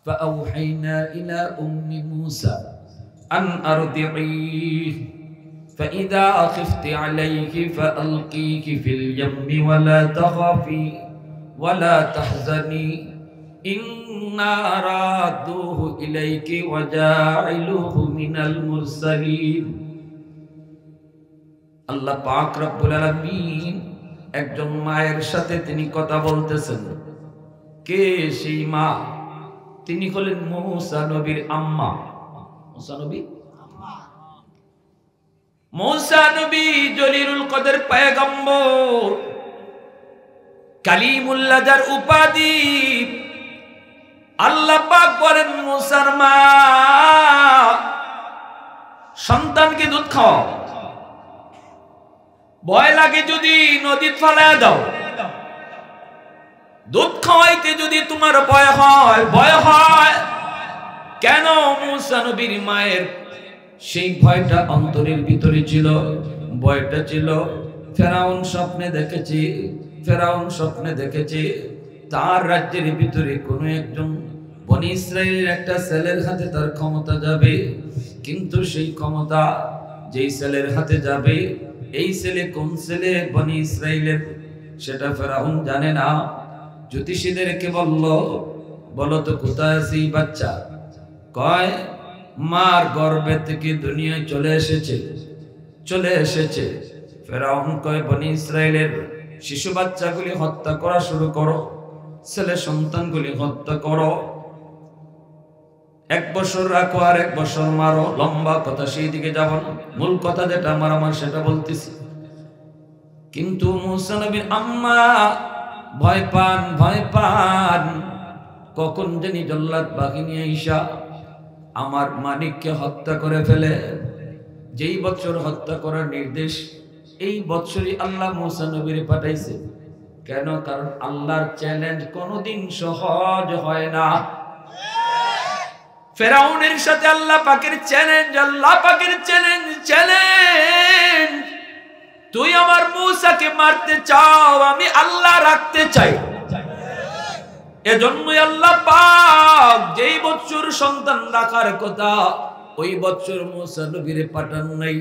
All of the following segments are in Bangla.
فأوحينا إلى أم موسى أن أرضعيه فإذا خفت عليه فألقيه في اليم ولا تخافي ولا تحزني إنا رادوه إليك وجاعلوه من المرسلين আল্লাহ পাক রব্বুল আলামিন একজন মায়ের সাথে তিনি কথা বলতেছেন। কে সেই মা? তিনি হলেন মূসা নবীর আম্মা। মূসা নবীর আম্মা। মূসা নবী জলিলুল কদর পয়গম্বর, কালিমুল্লাহ যার উপাধি। আল্লাহ পাক বলেন মূসার মা, সন্তানকে দুধ খাও, ভয় লাগে যদি নদী ফেলায় দাও। দুধ খাওয়াইতে যদি তোমার ভয় হয় কেন? মূসা নবীর মায়ের সেই ভয়টা অন্তরের ভিতরে ছিল। ভয়টা ছিল ফেরাউন স্বপ্নে দেখেছে তার রাজ্যের ভিতরে কোনো একজন বনি ইসরাইলের একটা ছেলের হাতে তার ক্ষমতা যাবে। কিন্তু সেই ক্ষমতা যেই ছেলের হাতে যাবে, এই ছেলে কোন ছেলে বনি ইসরাইলের সেটা ফেরাউন জানে না। জ্যোতিষীদেরকে বলো তো কোথায় আছে এই বাচ্চা? কয় মার গর্ভে থেকে দুনিয়ায় চলে এসেছে। ফেরাউন কয় বনি ইসরাইলের শিশু বাচ্চাগুলি হত্যা করা শুরু করো, ছেলে সন্তানগুলি হত্যা করো। 1 বছর রাখো আর 1 বছর মারো। লম্বা কথা, সেই দিকে যাব না, মূল কথা যেটা আমার সেটা বলতেছি। কিন্তু মূসা নবীর আম্মা ভয় পান কখন জানি জল্লাদ বাহিনী আইসা আমার মানিককে হত্যা করে ফেলে। যেই বছর হত্যা করার নির্দেশ, এই বছরই আল্লাহ মূসা নবীরে পাঠাইছে। কেন? কারণ আল্লাহর চ্যালেঞ্জ কোনোদিন সহজ হয় না। ফেরাউনের সাথে আল্লাহ পাকের চ্যালেঞ্জ। তুই আমার মূসাকে মারতে চাও, আমি আল্লাহ রাখতে চাই। এজন্যই আল্লাহ পাক যেই বছর সন্তান রাখার কথা, ওই বছর মূসা নবীরে পাঠান নাই।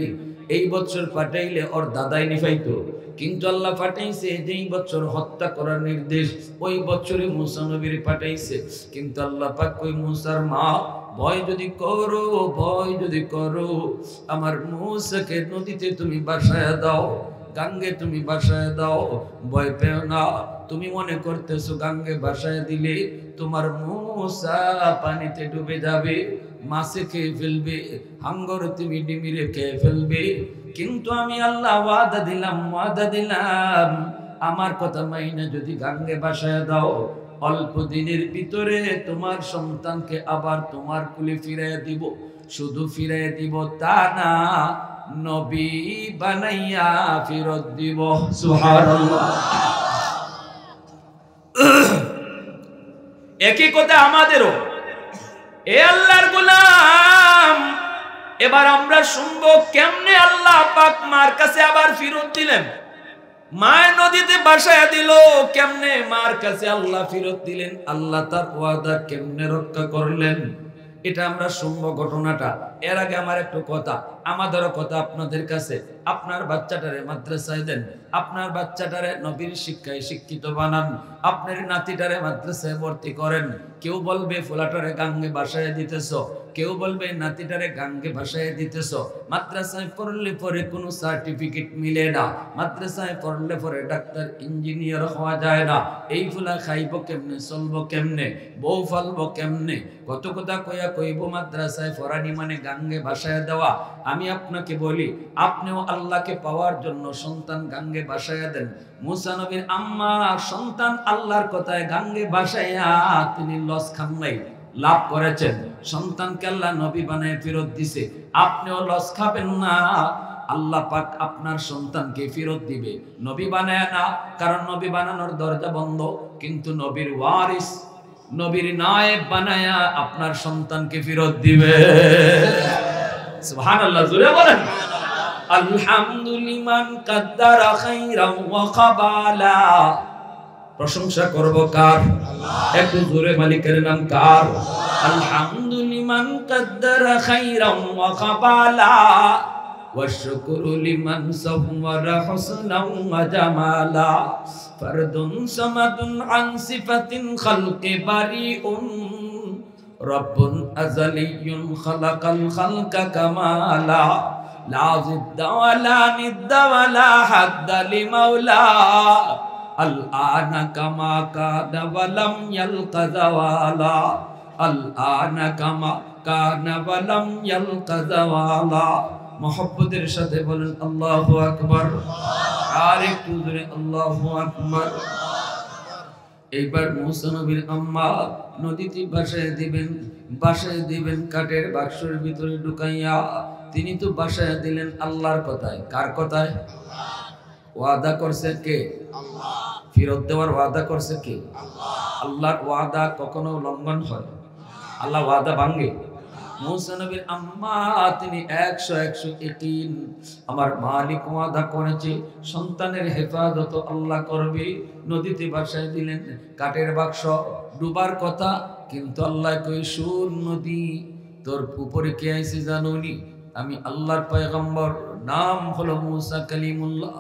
এই বছর পাঠাইলে ওর দাদাই নিফাইতো। কিন্তু আল্লাহ পাঠাইছে যেই বছর হত্যা করার নির্দেশ, ওই বছরে মূসা নবীরে পাঠাইছে। কিন্তু আল্লাহ পাক কই মূসার মা, ভয় যদি করো আমার মূসাকে নদীতে তুমি ভাসায়া দাও, গাঙ্গে তুমি ভাসায়া দাও। ভয় পেও না। তুমি মনে করতেছো গাঙ্গে ভাসায়া দিলে তোমার মূসা পানিতে ডুবে যাবে, মাছে খেয়ে ফেলবে, হাঙ্গর তুমি ডিমিরে খেয়ে ফেলবে। কিন্তু আমি আল্লাহ ওয়াদা দিলাম আমার কথা মাইনা যদি গাঙ্গে ভাসায়া দাও, অল্প দিনের ভিতরে তোমার সন্তানকে আবার তোমার কুলে ফিরাইয়া দিব। শুধু ফিরাইয়া দিব তা না, নবী বানাইয়া ফিরত দিব। সুবহানাল্লাহ। একই কথা আমাদেরও। এ আল্লাহর গোলাম, এবার আমরা শুনবো কেমনে আল্লাহ পাক মার কাছে আবার ফিরত দিলেন। মায়ের নদীতে ভাসায়া দিল, কেমনে মার কাছে আল্লাহ ফিরত দিলেন, আল্লাহ তার ওয়াদা কেমনে রক্ষা করলেন, এটা আমরা শুনবো ঘটনাটা। এর আগে আমার একটু কথা, আমাদেরও কথা আপনাদের কাছে। আপনার বাচ্চাটারে মাদ্রাসায় দেন, আপনার বাচ্চাটারে নবীর শিক্ষায় শিক্ষিত বানান, আপনার নাতিটারে মাদ্রাসায় ভর্তি করেন। কেউ বলবে ফোলাটারে গাঙ্গে ভাসায় দিতেছ, কেউ বলবে নাতিটারে গাঙ্গে ভাসায় দিতেছ। মাদ্রাসায় পড়লে পরে কোনো সার্টিফিকেট মিলে না, মাদ্রাসায় পড়লে পরে ডাক্তার ইঞ্জিনিয়ার হওয়া যায় না। এই ফুলা খাইব কেমনে, চলবো কেমনে, বউ ফালবো কেমনে, কত কথা কইব মাদ্রাসায় পড়ানি মানে গাঙ্গে ভাসায় দেওয়া। আমি আপনাকে বলি, আপনিও আল্লাহকে পাওয়ার জন্য সন্তান গাঙ্গে ভাসায়া দেন। মূসা নবীর আম্মা সন্তান আল্লাহর কথায় গাঙ্গে ভাসায়া তিনি লস খান নাই, লাভ করেছেন। সন্তানকে আল্লাহ নবী বানায় ফেরত দিছে। আপনিও লস খাবেন না, আল্লাহ পাক আপনার সন্তানকে ফেরত দিবে। নবী বানায় না, কারণ নবী বানানোর দরজা বন্ধ। কিন্তু নবীর ওয়ারিস, নবীর নায়েব বানায়া আপনার সন্তানকে ফেরত দিবে। সুবহানাল্লাহ, জোরে বলেন আলহামদুলিমান কাদ্দারা খাইরাম ওয়া খাবালা। প্রশংসা করব কার? একটু জোরে, মালিকের নাম কার? الحمد لمن قدر خيرا وقبالا والشكر لمن صور حسنا وجمالا فرد صمد عن صفة خلق بريء رب أزلي خلق الخلق كمالا لا ضد ولا ند ولا حد لمولا الآن كما كان ولم يلق زوالا الآن كما كان ولم يلق زوالا محبتের সাথে বলেন আল্লাহু আকবার আর একটু জোরে আল্লাহু আকবার এইবার মুসা নবীর আম্মা নদীতে বাসায় দিবেন কাঠের বাক্সের ভিতরে ঢুকাইয়া তিনি তো বাসায় দিলেন আল্লাহর কথায় কার কথায় ওয়াদা করছে কে আল্লাহ ফিরত দেওয়ার ওয়াদা করছে কে আল্লাহ আল্লাহর ওয়াদা কখনো লঙ্ঘন হয় আল্লাহ ওয়াদা ভাঙে মুসা নবীর আম্মা তিনি 100 ইয়াকিন আমার মালিক ওয়াদা করেছে সন্তানের হেফাজত আল্লাহ করবে নদীতে বাসায় দিলেন কাঠের বাক্স ডুবার কথা কিন্তু আল্লাহ কই শুন নদী তোর উপরে কে আইছে জানোনি আমি আল্লাহর পয়গম্বর নাম হলো মুসা কালিমুল্লাহ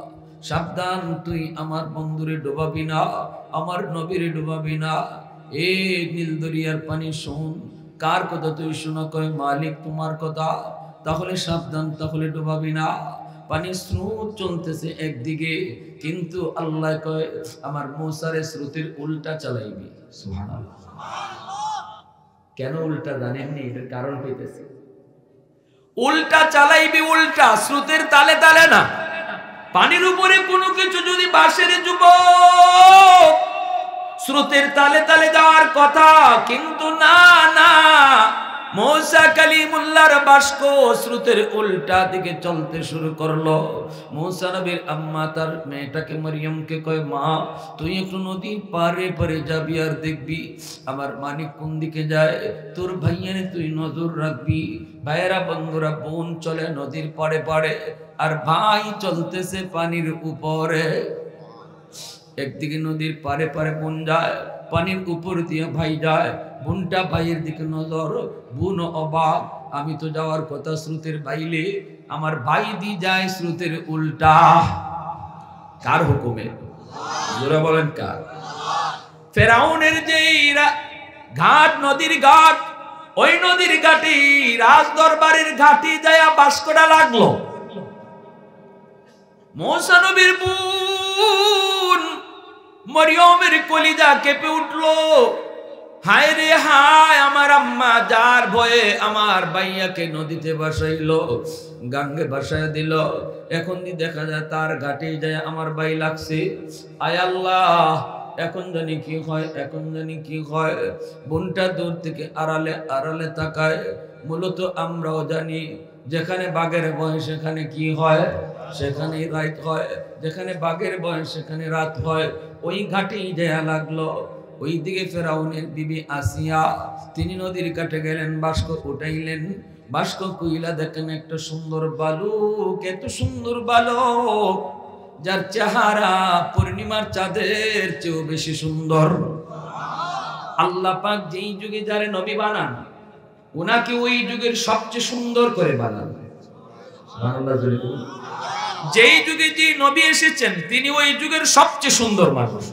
সাবধান তুই আমার বন্ধুরে ডুবাবি না আমার নবীরে ডুবাবি না এই নীল দরিয়ার পানি শুন কার কথা তুই শোনা কয় মালিক তোমার কথা তাহলে সাবধান তাহলে ডুবাবি না পানি স্রোত চলতেছে একদিকে কিন্তু আল্লাহ কয় আমার মুসারে স্রোতের উল্টা চালাইবি সুবহানাল্লাহ কেন উল্টা জানেননি এর কারণ কইতেছি উল্টা চালাইবি উল্টা স্রোতের তালে তালে না পানির উপরে কোনো কিছু যদি বাসের যুবক স্রোতের তালে তালে যাওয়ার কথা কিন্তু না না মুসা কালিমুল্লাহর বাক্স স্রোতের উল্টা দিকে চলতে শুরু করলো মুসা নবীর আম্মা তার মেয়েটাকে মরিয়মকে কয় মা তুই একটু নদীর পারে পারে যাবি আর দেখবি আমার মানিক কোন দিকে যায় তোর ভাইয়ের তুই নজর রাখবি ভাইয়েরা বন্ধুরা বোন চলে নদীর পাড়ে পাড়ে আর ভাই চলতেছে পানির উপরে একদিকে নদীর পারে পারে বোন যায় পানির উপর দিয়ে ভাই যায় বোনটা ভাইয়ের দিকে নজর বোন অবাক আমি তো যাওয়ার কথা স্রোতের বাইলে আমার ভাই দি যায় স্রোতের উল্টা কার হুকুমে জোরে বলেন কার ফেরাউনের যেই ঘাট নদীর ঘাট ওই নদীর ঘাটি রাজ দরবারের ঘাটি যায় বাস্কটা লাগলো মুসা নবীর বোন মরিয়মের কলিজা কেঁপে উঠলো হায় রে হায় আমার আম্মা যার ভয়ে আমার ভাইয়াকে নদীতে ভাসাইলো গাঙ্গে ভাসায় দিল এখন দেখা যায় তার ঘাটে যায় আমার ভাই লাগছে আয় আল্লাহ এখন জানি কি হয় এখন জানি কি হয় বোনটা দূর থেকে আড়ালে আড়ালে তাকায় মূলত আমরাও জানি যেখানে বাঘের ভয় সেখানে কি হয় সেখানে রাত হয় যেখানে বাঘের ভয় সেখানে রাত হয় ওই ঘাটেই যায় লাগলো ওই দিকে ফেরাউনের বিবি আসিয়া তিনি নদীর কাছে গেলেন বাস্ক উঠাইলেন বাস্ক কইলা দেখেন একটা সুন্দর বালক এত সুন্দর বালক যার চেহারা পূর্ণিমার চাঁদের চেয়েও বেশি সুন্দর আল্লাহ পাক যেই যুগে যারে নবী বানান ওনাকে ওই যুগের সবচেয়ে সুন্দর করে বানান সুবহানাল্লাহ যেই যুগে যে নবী এসেছেন তিনি ওই যুগের সবচেয়ে সুন্দর মানুষ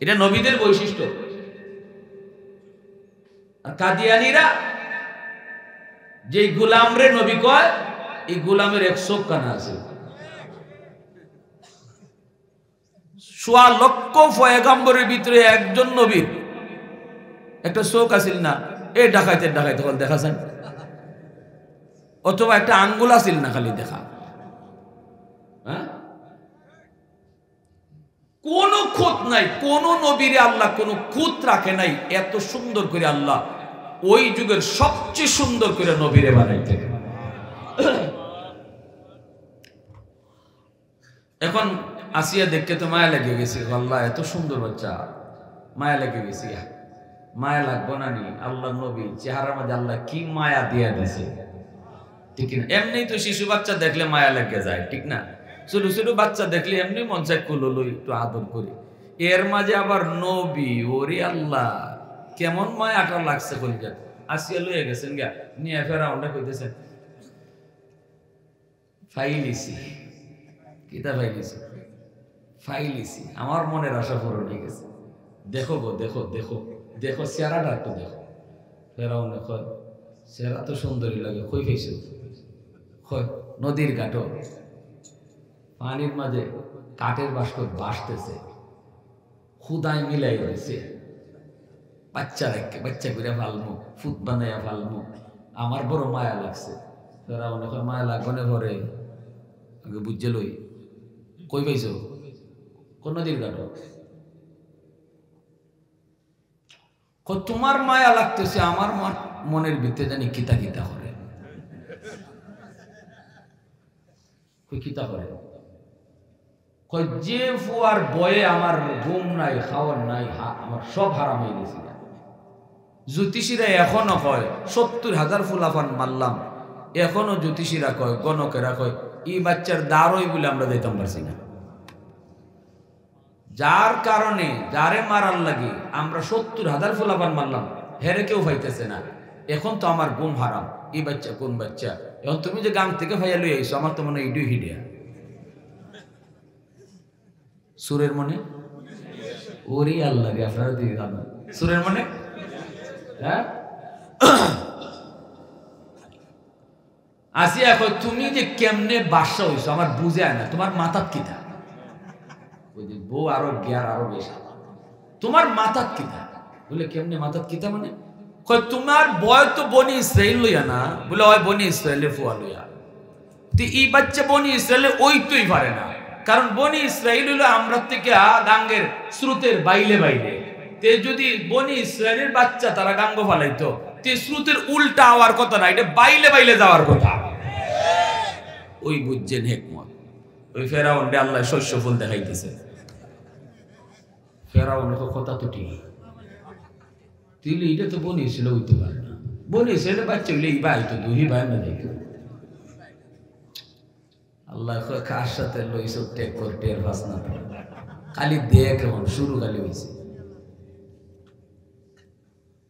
এটা নবীদের বৈশিষ্ট্য আর কাদিয়ানীরা যে গোলামরে নবী কয় এই গোলামের 100 কানা আছে 1.5 লক্ষ পয়গম্বরের ভিতরে একজন নবীর একটা চোখ আছিল না এই ডাকাইতে ডাকাইতে হল দেখা যায় অথবা একটা আঙ্গুল আছিল না খালি দেখা হ্যাঁ কোন খুঁত নাই কোন নবীরে আল্লাহ কোন খুঁত রাখে নাই এত সুন্দর করে আল্লাহ ওই যুগের সবচেয়ে সুন্দর করে নবীরে বানাইতে এখন আসিয়া দেখতে তো মায়া লেগে গেছে আল্লাহ এত সুন্দর বাচ্চা মায়া লেগে গেছে মায়া লাগবো না নি আল্লাহ নবী চেহারার মধ্যে আল্লাহ কি মায়া দিয়া দিছে ঠিক না এমনি তো শিশু বাচ্চা দেখলে মায়া লেগে যায় ঠিক না ছোট ছোট বাচ্চা দেখলে এমনি মন চায় কোলো লই একটু আদর করি এর মাঝে আবার নবী ওরে আল্লাহ কেমন মায়াটা লাগছে কলিজা। আসিয়া লইয়া গেছেন গা, নিয়ে ফেরাউনটা কইতেছেন ফাইলিছি। কিতা ফাইলিছি? ফাইলিছি, আমার মনের আশা পূরণ হয়ে গেছে। দেখো গো, দেখো দেখো দেখো, চেহারাটা একটু দেখো। ফেরাউন কয় চেহারা তো সুন্দরী লাগে, কই পাইছো? কয় নদীর ঘাটও, পানির মাঝে কাঠের বাস্ক বাসতেছে, খুদায় মিলাই রয়েছে, বাচ্চা রেখে বাচ্চা করে ফালমু, ফুট বানাইয়া ফালমু, আমার বড় মায়া লাগছে। ফেরাউন কয় মায়া লাগনে ভরে আগে বুঝে লই, কই পাইছো? কোন নদীর ঘাটও। তোমার মায়া লাগতেছে, আমার মনের ভিতরে জানি কিতা কিতা করে। কিতা করে? যে ফুয়ার বয়ে আমার ঘুম নাই, খাওয়ার নাই, আমার সব হারাম হয়ে গেছে। জ্যোতিষীরা এখনো কয় ৭০,০০০ ফুলাফান মারলাম, এখনো জ্যোতিষীরা কয়, গণকেরা কয় এই বাচ্চার দাঁড়ই বলে আমরা যেতাম পারছি না। যার কারণে যারে মারার লাগে আমরা ৭০,০০০ ফুলাফান মারলাম, হেরে কেউ পাইতেছে না। এখন তো আমার ঘুম হারাম, এই বাচ্চা কোন বাচ্চা? এখন তুমি যে গান থেকে ভাইয়া লই আইছো, আমার তো মনে হয় ইডু হিডিয়া সুরের মনে। ওরে আল্লাহ রে, আপনারা দিয়ে জানেন সুরের মনে। হ্যাঁ, আসিয়া কয় তুমি যে কেমনে বাসা হইছো আমার বুঝে না, তোমার মাথার কিতা? বউ আরো জ্ঞান আরো বেশি, তোমার মাথার কিতা? বলে কেমনে মাথার কিতা মানে? কয় তোমার বয় তো বনি ইসরাইল লইয়া না। বলে ওই বনি ইসরাইলের ফুয়া লইয়া। তো এই বাচ্চা বনি ইসরাইলে ওইটুই পারে না, কারণ বনি ইসরাইল হলো আমরা থেকে গাঙ্গের স্রোতের বাইলে বাইলে। তে যদি বনি ইসরাইলের বাচ্চা তারা গাঙ্গ ফালাইতো, তে স্রোতের উল্টা হওয়ার কথা না, এটা বাইলে বাইলে যাওয়ার কথা। ওই বুঝছেন হেকমত। ওই ফেরাউনকে আল্লাহ শস্য ফুল দেখাইতেছে। ফেরাউন কথা তো ঠিক, তুই এটা তো বনি ইসরাইল হইতে পারে না। বনি ইসরাইলের বাচ্চা হইলে এই ভাই তো দুই ভাই না দেখো। আল্লাহ কার সাথে লইছো টেক কর টের পাস না, খালি দেখ এখন শুরু খালি হয়েছে।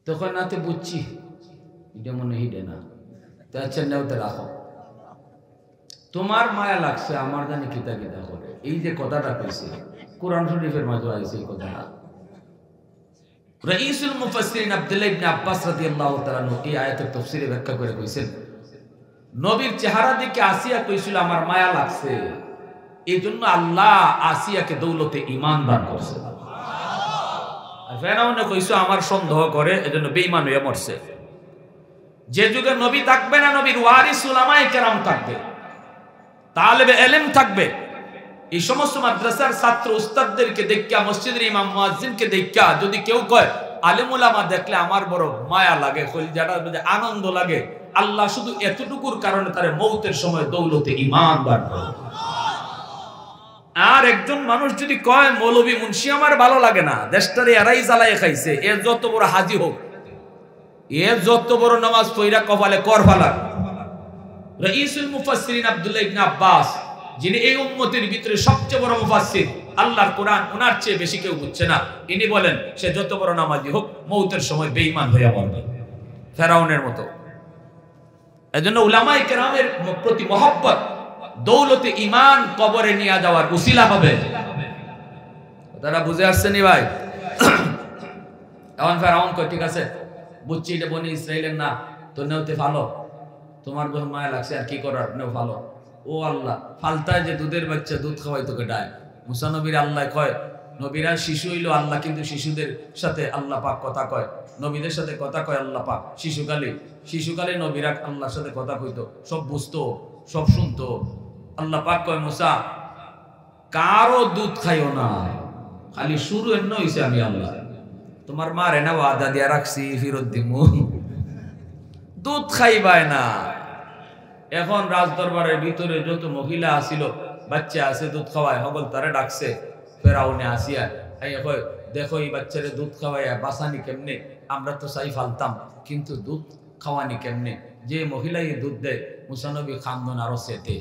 তখন নাতে বুঝছি এটা মনে হিডে না, তো আচ্ছা নেও তো রাখো। তোমার মায়া লাগছে, আমার জানি কিতা কিতা করে। এই যে কথাটা কইছে কোরআন শরীফের মাঝে আইছে এই কথাটা। রাইসুল মুফাসসিরিন আব্দুল্লাহ ইবনে আব্বাস রাদিয়াল্লাহু তাআলা এই আয়াতের তাফসীরে ব্যাখ্যা করে কইছেন, নবীর চেহারা দেখে আসিয়া কইছিল আমার মায়া লাগছে, এই জন্য আল্লাহ আসিয়াকে দৌলতে ঈমান দান করছে। আর ফেরাউন কইছো আমার সন্দেহ করে, এজন্য বেঈমান হয়ে মরছে। যে যুগে নবী থাকবে না, নবীর ওয়ারিস উলামায়ে কেরাম থাকবে, তালেবে ইলম থাকবে, এই সমস্ত মাদ্রাসার ছাত্র উস্তাদদেরকে দেখা, মসজিদের ইমাম মুয়াজ্জিনকে দেখা যদি কেউ কয় আলেম উলামা দেখলে আমার বড় মায়া লাগে, কলিজাটা আনন্দ লাগে, আল্লাহ শুধু এতটুকুর কারণে তার মৌতের সময় দৌলতে ঈমান দান করে। আর একজন মানুষ যদি কয় মৌলভী মুন্সি আমার ভালো লাগে না, দেশটারে এরাই জ্বালায় খাইছে, এ যত বড় হাজি হোক, এ যত বড় নামাজ পইরা কপালে কর ফালা। রাইসুল মুফাসসিরিন আব্দুল্লাহ ইবনে আব্বাস, যিনি এই উম্মতের ভিতরে সবচেয়ে বড় মুফাসসির, আল্লাহর কোরআন ওনার চেয়ে বেশি কেউ বুঝছে না, ইনি বলেন সে যত বড় নামাজি হোক মৌতের সময় বেঈমান হয়ে মরবে ফেরাউনের মতো। এজন্য উলামায়ে কেরামের প্রতি মহব্বত দৌলতে ঈমান কবরে নিয়ে যাওয়ার উসিলা হবে। তারা বুঝে আসছেনি ভাই? এখন ফেরাউন কয় ঠিক আছে বুঝছি এটা বনি ইসরাইলের না, তো নেওতে ভালো, তোমার যখন মায়া লাগছে আর কি করার, নেও ভালো। ও আল্লাহ, ফালতায় যে দুধের বাচ্চা দুধ খাওয়াই তোকে ডায়। মুসা নবীর আল্লাহ কয় নবীরা শিশু হইল আল্লাহ, কিন্তু শিশুদের সাথে আল্লাহ পাক কথা কয়, নবীদের সাথে কথা কয় আল্লাহ পাক। শিশুকালে নবীরা আল্লাহর সাথে কথা কইতো, সব বুঝতো, সব শুনতো। আল্লাহ পাক কয় মুসা কারো দুধ খাইও না, খালি শুরু এন্ন হইছে আমি আল্লাহ, তোমার মা রে না ওয়াদা দিয়া রাখছি ফিরত দিমু, দুধ খাইবাই না। এখন রাজদরবারের ভিতরে যত মহিলা আসিল, বাচ্চা আছে দুধ খাওয়ায়, সকল তারে ডাকছে। ফেরাউনে আসিয়া কয় দেখো এই বাচ্চারে দুধ খাওয়াইয়া বাসানি কেমনে, আমরা তো চাই ফালতাম, কিন্তু দুধ খাওয়ানি কেমনে? যে মহিলাই দুধ দেয় মুসা নবী খান্দন আরো সেতে।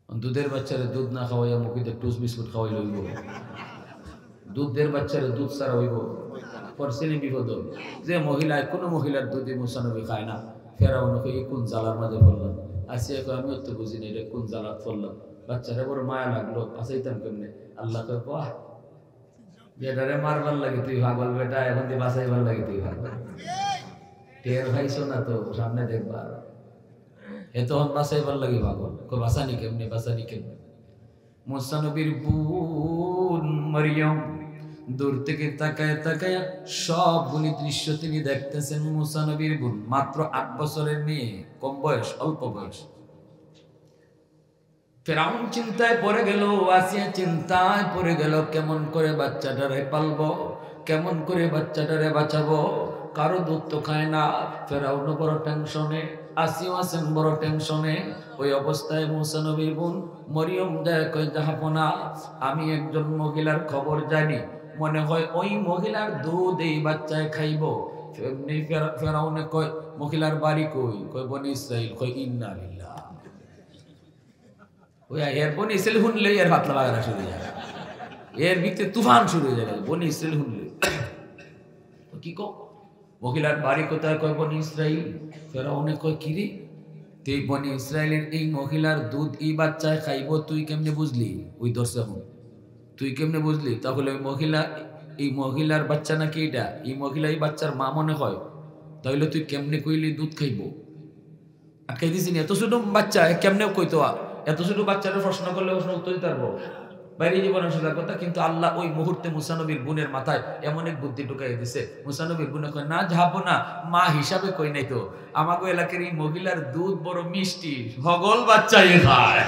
দুধের বাচ্চারে দুধ না খাওয়াইয়া মুখিতে টুস বিস্কুট খাওয়াই লইব, দুধের বাচ্চারে দুধ ছাড়া হইব পড়ছেনি বিপদ যে মহিলায় কোনো মহিলার দুধে মুসা নবী খায় না। ফেরাউন কই কোন জ্বালার মাঝে পড়লাম। আসিয়া কই আমিও তো বুঝিনি এটা কোন জ্বালাত পড়লাম। বাচ্চারা বড় মায়া লাগলো, বাঁচাইতাম কেমনে। আল্লাহ কই বাহ, বেটারে মারবার লাগে তুই পাগল, বেটা এখন তুই বাঁচাইবার লাগে তুই পাগল। টের ভাইছো না তো সামনে দেখবার, এ তখন বাঁচাইবার লাগে পাগল। কই বাঁচানি কেমনে, বাঁচানি কেমনে। মুসা নবীর বোন মরিয়ম দূর থেকে তাকায় তাকায় সবগুলি দৃশ্য তিনি দেখতেছেন। মুসা নবীর বোন মাত্র 8 বছরের মেয়ে, কম বয়স, অল্প বয়স। ফেরাউন চিন্তায় পড়ে গেল, আসিয়া চিন্তায় পড়ে গেল, কেমন করে বাচ্চাটারে পালবো, কেমন করে বাচ্চাটারে বাঁচাবো। কারো দুধ তো খায় না। ফেরাউন বড় টেনশনে, আসিও আছেন বড় টেনশনে। ওই অবস্থায় মুসা নবীর বোন মরিয়ম যায় কই জাহাপনা, আমি একজন মহিলার খবর জানি, মনে হয় ওই মহিলার দুধ এই বাচ্চায় খাইব। ফেরাউনে কয় মহিলার বাড়ি কই? কই বনি ইসরাইল। কই ইন্না লিল্লাহ। ওই এর বনি ইসরাইল শুনলে এর হাত লাগানো শুরু হয়ে যায়, এর ভিতরে তুফান শুরু হয়ে যায়। বনি ইসরাইল শুনলে কি কো মহিলার বাড়ি কোথায়? কয় বনি ইসরাইল। ফেরাউনে কয় কি রে, তুই বনি ইসরাইলের এই মহিলার দুধ এই বাচ্চায় খাইব, তুই কেমনে বুঝলি? ওই দর্শক তুই কেমনে বুঝলি? তাহলে ওই মহিলা, এই মহিলার বাচ্চা নাকি এটা, এই মহিলা এই বাচ্চার মা মনে হয়, তাহলে তুই কেমনে কইলি দুধ খাইব? আটকাই দিছি না, এত ছোট বাচ্চা কেমনে কইতো? এত ছোট বাচ্চারা প্রশ্ন করলে প্রশ্ন উত্তর দিতে পারবো, বাইরে জীবনে সোজা কথা। কিন্তু আল্লাহ ওই মুহূর্তে মুসা নবীর বোনের মাথায় এমন এক বুদ্ধি ঢুকাই দিছে। মুসা নবীর বোনে কয় না যাবো না, মা হিসাবে কই নাই তো, আমাকে এলাকার এই মহিলার দুধ বড় মিষ্টি, হগল বাচ্চাই খায়।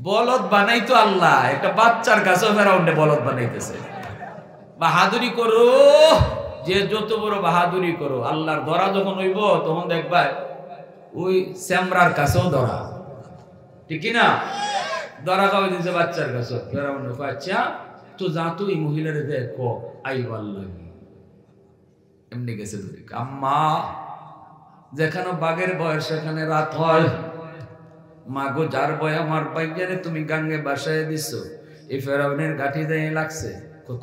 বলদ বানাইতো আল্লাহ, একটা বাচ্চার কাছেও ফেরাউন্ডে বলদ বানাইতেছে। বাহাদুরি করো, যে যত বড় বাহাদুরি করো, আল্লাহর ধরা যখন হইব তখন দেখবা ওই স্যামরার কাছেও ধরা, ঠিক না? ধরা খাওয়াই দিয়েছে বাচ্চার কাছে। ফেরাউন আচ্ছা তো যা তো এই মহিলারে দেখো আইবার লাগে, এমনি গেছে। আম্মা যেখানে বাঘের বয়স সেখানে রাত হয়, মা গো যার বয় আমার বাইয়ারে তুমি গাঙ্গে বাসায় দিছ, এই ফেরাউনের গাঠি দিয়ে লাগছে।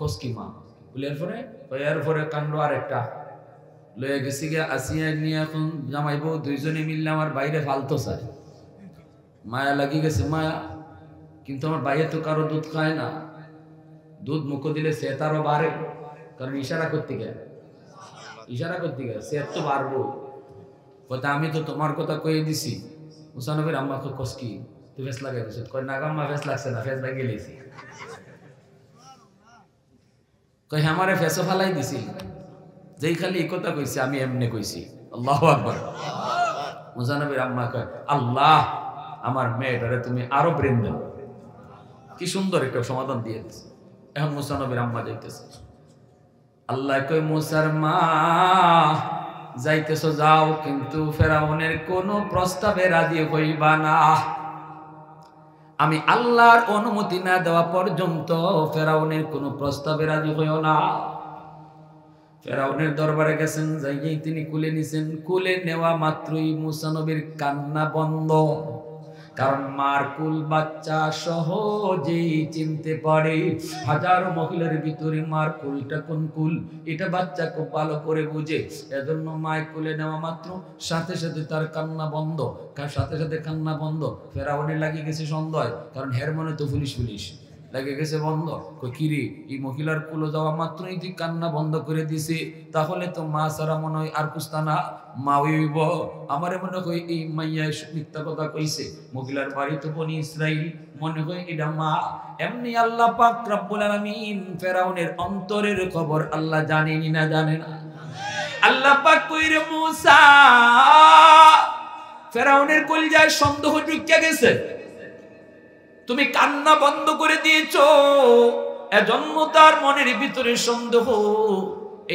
কস কি মা বলে এর পরে কাণ্ড আরেকটা লয়ে গেছি গিয়া আসিয়া নিয়ে এখন জামাইবো দুইজনে মিললে আমার বাইরে ফালতো চায়। মায়া লাগি গেছে মায়া, কিন্তু আমার বাইরে তো কারো দুধ খায় না। দুধ মুখ দিলে সে তারও বাড়ে, কারণ ইশারা করতে গেলে, ইশারা করতে গেলে সে তো বাড়বো। কথা আমি তো তোমার কথা কয়ে দিছি। মুসা নবীর আম্মা কস কি তুই ফেস লাগাই দিস? কয় না আম্মা ফেস লাগছে না, ফেস লাগিয়ে লেছি। কই আমারে ফেসও ফালাই দিছি, যেই খালি এই কথা কইছি আমি এমনি কইছি। আল্লাহু আকবার। মুসা নবীর আম্মা কয় আল্লাহ আমার মেয়েটারে তুমি আরো ব্রেন দাও। কি সুন্দর একটা সমাধান দিয়ে দিচ্ছে। এখন মুসা নবীর আম্মা যাইতেছে। আল্লাহ কয় মুসার মা যাইতেছো যাও, কিন্তু ফেরাউনের কোন প্রস্তাবে রাজি হইবা না। আমি আল্লাহর অনুমতি না দেওয়া পর্যন্ত ফেরাউনের কোন প্রস্তাবে রাজি হইও না। ফেরাউনের দরবারে গেছেন, যাইয়েই তিনি কুলে নিছেন। কুলে নেওয়া মাত্রই মুসা নবীর কান্না বন্ধ, কারণ মার কুল বাচ্চা সহজেই চিনতে পারে। হাজারো মহিলার ভিতরে মার কুলটা কোন কুল এটা বাচ্চা খুব ভালো করে বুঝে। এজন্য মায় কুলে নেওয়া মাত্র সাথে সাথে তার কান্না বন্ধ, সাথে সাথে কান্না বন্ধ। ফেরাউনের লাগিয়ে গেছে সন্দেহ, কারণ হের মনে তো পুলিশ পুলিশ লাগে গেছে বন্ধ। কিরে এই মহিলার কুলো যাওয়া মাত্রই তুই কান্না বন্ধ করে দিছে, তাহলে তো মা সারা মনে হয় আর কুস্তানা মা হইব। আমারে মনে হয় এই মাইয়া মিথ্যা কথা কইছে, মহিলার বাড়ি তো বনি ইসরাইল, মনে হয় এটা মা। এমনি আল্লাহ পাক রব্বুল আলামিন ফেরাউনের অন্তরের খবর আল্লাহ জানেনি না জানে না? আল্লাহ পাক কইরে মুসা ফেরাউনের কলিজায় সন্দেহ ঢুকে গেছে, তুমি কান্না বন্ধ করে দিয়েছো, এজন্য তার মনের ভিতরে সন্দেহ।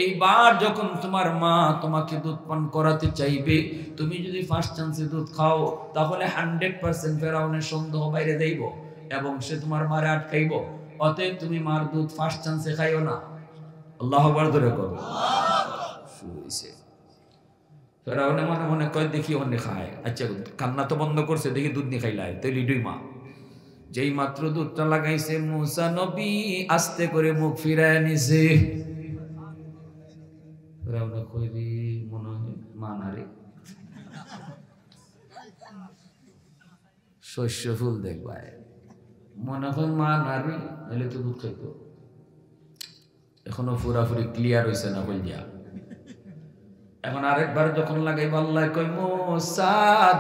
এইবার যখন তোমার মা তোমাকে দুধ পান করাতে চাইবে, তুমি যদি ফার্স্ট চান্সে দুধ খাও, তাহলে 100% ফেরাউনের সন্দেহ বাইরে যাইব এবং সে তোমার মারে আটকাইব। অতএব তুমি মার দুধ ফার্স্ট চান্সে খাইও না। আল্লাহু আকবার ধরে করো। শুরু হইছে। ফেরাউনে মনে মনে কয় দেখি অন্য খায়, আচ্ছা কান্না তো বন্ধ করছে, দেখি দুধ নি খাইলাই, তাই লিডুই মা। যেই মাত্র দুধটা লাগাইছে মুসা নবী আস্তে করে মুখ ফিরায় নিছে। ফেরাউন কইরি মনে হয় মানারে শস্য ফুল দেখবায় মনে হয় মানারে নাহলে তো দুধ খাইতো। এখনো পুরাপুরি ক্লিয়ার হয়েছে না বলিয়া। এখন আরেকবার যখন লাগাই আল্লাহ কই মুসা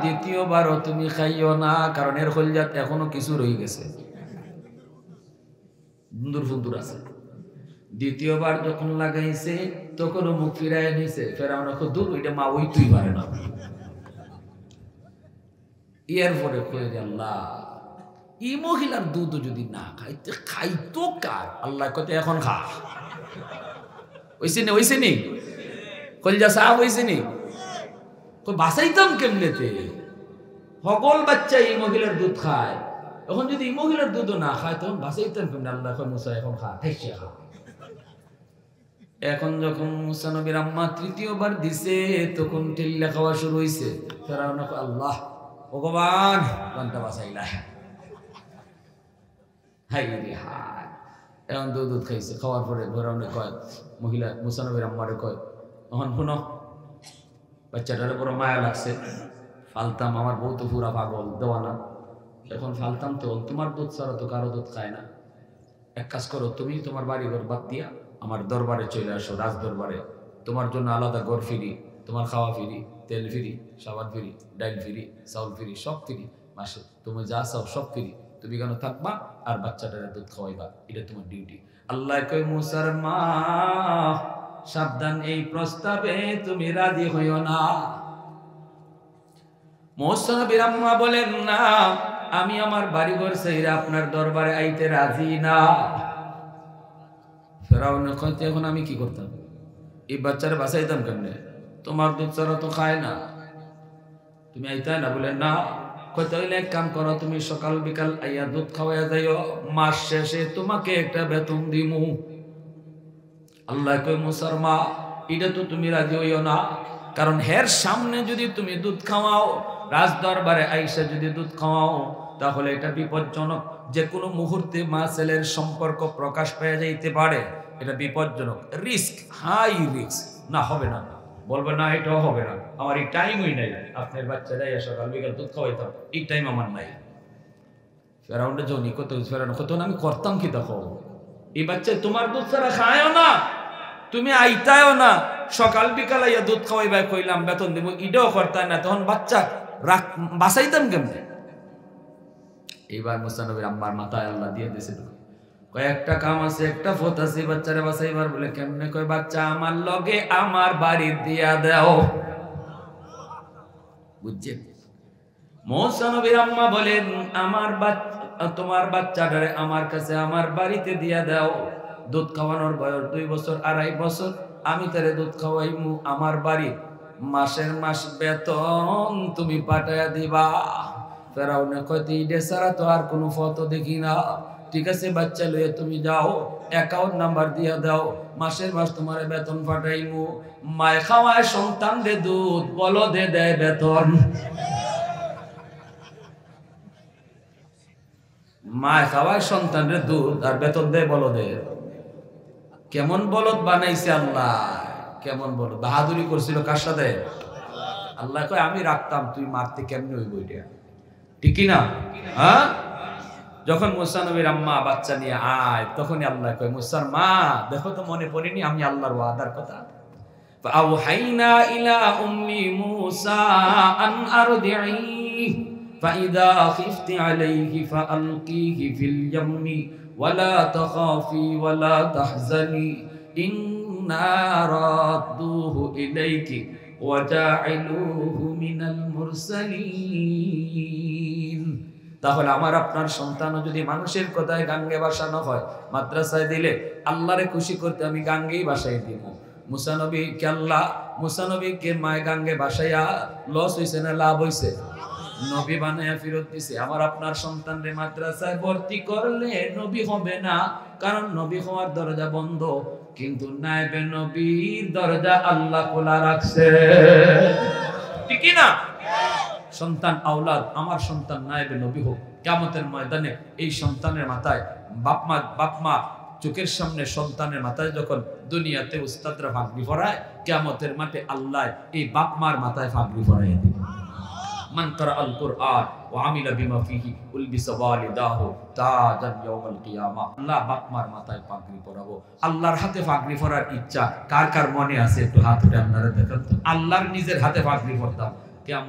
দ্বিতীয়বারও তুমি খাইও না, কারণ এর কলিজাত এখনো কিছু রয়ে গেছে, দুন্দুর ফুন্দুর আছে। দ্বিতীয়বার যখন লাগাইছে তখনও মুখ ফিরাই নিছে। ফেরাউন দূর ওইটা মা ওই তুই পারে না। এরপরে কয়ে আল্লাহ এই মহিলার দুধ যদি না খাইতে খাইতো কার? আল্লাহ কত এখন খা ওইসে নি কলিজা সাহ হয়েছে নি বাঁচাইতাম কেমনেতে? সকল বাচ্চা এই মহিলার দুধ খায়, এখন যদি এই মহিলার দুধও না খায় তখন বাঁচাইতাম কেমনে? আল্লাহ মুসা এখন খা, ঠেসে খা। এখন যখন মুসা নবীর আম্মা তৃতীয়বার দিছে তখন ঠেল্লা খাওয়া শুরু হয়েছে। ফেরাউন আল্লাহ ভগবান কোনটা বাঁচাইলা, হাই রে হাই। এখন দুধ খাইছে, খাওয়ার পরে ফেরাউনে কয় মহিলা মুসা নবীর আম্মারে কয় এখন শুনো বাচ্চাটার বড় মায়া লাগছে, ফালতাম, আমার বউ তো পুরা পাগল দেওয়ানা, এখন ফালতাম তো তোমার দুধ ছাড়া তো কারো দুধ খায় না। এক কাজ করো, তুমি তোমার বাড়ি ঘর বাদ দিয়া আমার দরবারে চলে আসো, রাজ দরবারে। তোমার জন্য আলাদা ঘর ফিরি, তোমার খাওয়া ফিরি, তেল ফিরি, সাবান ফিরি, ডাইল ফিরি, চাউল ফিরি, সব ফিরি, মাসে তুমি যা চাও সব ফিরি। তুমি কেন থাকবা আর বাচ্চাটারে দুধ খাওয়াইবা, এটা তোমার ডিউটি। আল্লাহ কই মুসার মা সাবধান, এই প্রস্তাবে তুমি রাজি হইও না। মুসা নবীর আম্মা বলেন না, আমি আমার বাড়িঘর ছেড়ে আপনার দরবারে আইতে রাজি না। ফেরাউন কইতে এখন আমি কি করতাম? এই বাচ্চারে বাঁচাইতাম কেমনে? তোমার দুধ ছাড়া তো খায় না, তুমি আইতাই না? বলে না। কইতে হইলে এক কাম করো, তুমি সকাল বিকাল আইয়া দুধ খাওয়াইয়া যাইও, মাস শেষে তোমাকে একটা বেতন দিমু। আল্লাহ কই মুসার মা এটা তো তুমি রাজি হইও না, কারণ হের সামনে যদি তুমি দুধ খাওয়াও, রাজ দরবারে আইসা যদি দুধ খাওয়াও, তাহলে এটা বিপজ্জনক। যে কোনো মুহূর্তে মা ছেলের সম্পর্ক প্রকাশ পেয়ে যাইতে পারে, এটা বিপজ্জনক, রিস্ক, হাই রিস্ক। না হবে না, বলবে না এটাও হবে না, আমার এই টাইমই নাই, আপনার বাচ্চারা সকাল বিকাল দুধ খাওয়াইতাম, এই টাইম আমার নাই। ফেরাউন্ডে জনি কত ফেরাউন কত আমি করতাম কি? দেখো এই বাচ্চা তোমার দুধ ছাড়া খায়ও না, তুমি আইতায়ও না, সকাল বিকাল আইয়া দুধ খাওয়াইবা, কইলাম বেতন দিব, ইটাও করতাম না, তখন বাচ্চা বাঁচাইতাম কেমনে? এইবার মুসা নবীর আম্মার মাথায় আল্লাহ দিয়ে দিয়েছে কয়েকটা কাম আছে, একটা ফত আছে বাচ্চারে বাঁচাইবার। বলে কেমনে? কয় বাচ্চা আমার লগে আমার বাড়ি দিয়া দাও। বুঝছেন? মুসা নবীর আম্মা বলেন আমার তোমার বাচ্চাটারে আমার কাছে আমার বাড়িতে দিয়া দাও। দুধ খাওয়ানোর বয়স 2 বছর 2.5 বছর, আমি তারে দুধ খাওয়াইমু আমার বাড়ি, মাসের মাস বেতন তুমি পাঠাইয়া দিবা। ফেরাউনে কইতে ইডে ছাড়া তো আর কোনো ফটো দেখি না। ঠিক আছে বাচ্চা লইয়া তুমি যাও, অ্যাকাউন্ট নাম্বার দিয়া দাও, মাসের মাস তোমার বেতন পাঠাইমু। মায় খাওয়ায় সন্তান দে দুধ, বলদে দেয় বেতন। মায় খাওয়ায় সন্তানের দুধ আর বেতন দেয় বলদে। কেমন বলদ বানাইছে আল্লাহ, কেমন বলদ! বাহাদুরি করছিল কার সাথে? আল্লাহ কয় আমি রাখতাম, তুই মারতে কেমনে হইব এটা? ঠিক না? হ্যাঁ, যখন মুসা নবীর আম্মা বাচ্চা নিয়ে আয়, তখনই আল্লাহ কয় মুসার মা দেখো তো মনে পড়েনি আমি আল্লাহর ওয়াদার কথা? ফাআওহাইনা ইলা উম্মি মুসা আন আরদিহি ফাইদা খিফতি আলাইহি ফাআলকিহি ফিল ইয়ামমি ওয়ালা তাখাফি ওয়ালা তাহজানি ইন্না রাদ্দুহু ইলাইকি ওয়া জা'iলুহু মিনাল মুরসালিন। তাহলে আমার আপনার সন্তানও যদি মানুষের কথায় গাঙ্গে বাসানো হয়, মাদ্রাসায় দিলে আল্লাহরে খুশি করতে আমি গাঙ্গেই বাসাই দিব। মুসা নবীকে আল্লাহ, মুসা নবীকে মায় গাঙ্গে বাসাইয়া লস হইছে না লাভ হইছে? নবী বানায়া ফেরত দিছে। আমার আপনার সন্তানরে মাদ্রাসায় ভর্তি করলে নবী হবে না, কারণ নবী হওয়ার দরজা বন্ধ, কিন্তু নায়েবে নবীর দরজা আল্লাহ খোলা রাখছে। ঠিক না? সন্তান আওলাদ, আমার সন্তান নায়েবে নবী হোক। কিয়ামতের ময়দানে এই সন্তানের মাথায় বাপ মা চোখের সামনে সন্তানের মাথায় যখন দুনিয়াতে উস্তাদরা পাগড়ি পরায়, কিয়ামতের মাঠে আল্লাহ এই বাপ মার মাথায় পাগড়ি পরাইয়া দিবে। মান ক্রাআল কুরআন ওয়া আমিলা বিমা ফিহি উলবিসা ওয়ালিদাহু তাজান ইয়াউমাল কিয়ামাহ। আল্লাহ বাপ মার মাথায় পাগড়ি পরাবো। আল্লাহর হাতে পাগড়ি পরার ইচ্ছা কার কার মনে আছে? একটু হাত উঠে আপনারা দেখেন তো। আল্লাহর নিজের হাতে পাগড়ি পরতাম, কিয়ামত